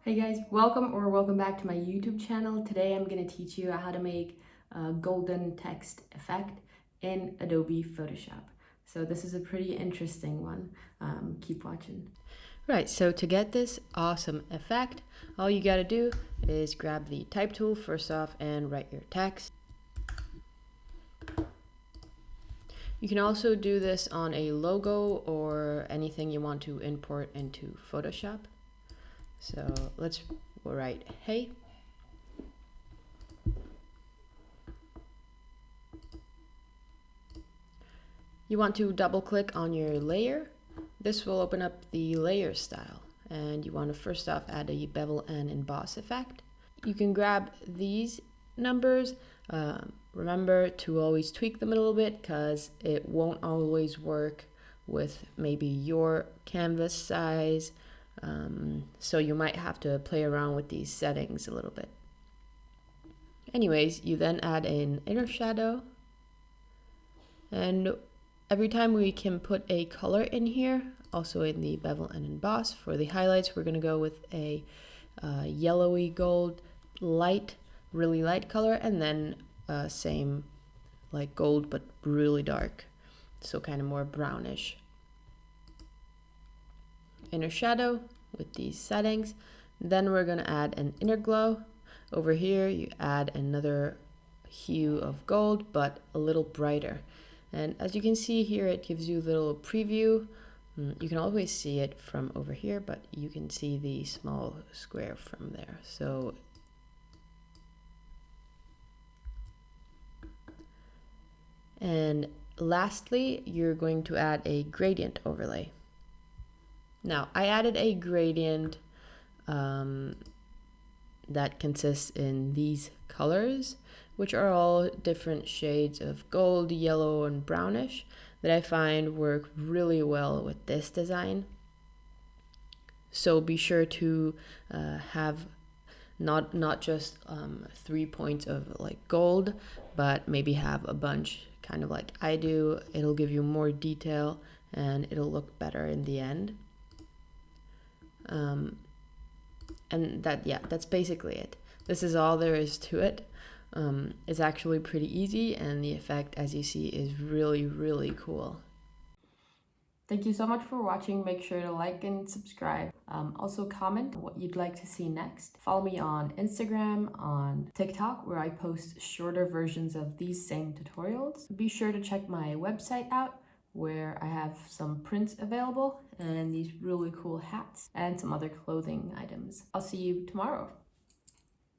Hey guys, welcome back to my YouTube channel. Today I'm going to teach you how to make a golden text effect in Adobe Photoshop. So this is a pretty interesting one. Keep watching. Right, so to get this awesome effect, all you gotta do is grab the type tool first off and write your text. You can also do this on a logo or anything you want to import into Photoshop. So let's write hey. You want to double click on your layer. This will open up the layer style, and you want to first off add a bevel and emboss effect. You can grab these numbers. Remember to always tweak them a little bit because it won't always work with maybe your canvas size. So you might have to play around with these settings a little bit. Anyways, you then add an inner shadow, and every time we can put a color in here, also in the bevel and emboss. For the highlights, we're going to go with a yellowy gold light, really light color, and then same like gold but really dark, so kind of more brownish. Inner shadow with these settings. Then we're going to add an inner glow. Over here you add another hue of gold but a little brighter. And as you can see here, it gives you a little preview. You can always see it from over here, but you can see the small square from there. So and lastly, you're going to add a gradient overlay. Now, I added a gradient that consists in these colors, which are all different shades of gold, yellow, and brownish that I find work really well with this design. So be sure to have not just 3 points of like gold, but maybe have a bunch, kind of like I do. It'll give you more detail and it'll look better in the end. And that's basically it. This is all there is to it. It's actually pretty easy, and the effect, as you see, is really cool. Thank you so much for watching. Make sure to like and subscribe. Also comment what you'd like to see next. Follow me on Instagram, on TikTok, where I post shorter versions of these same tutorials. Be sure to check my website out, where I have some prints available and these really cool hats and some other clothing items. I'll see you tomorrow.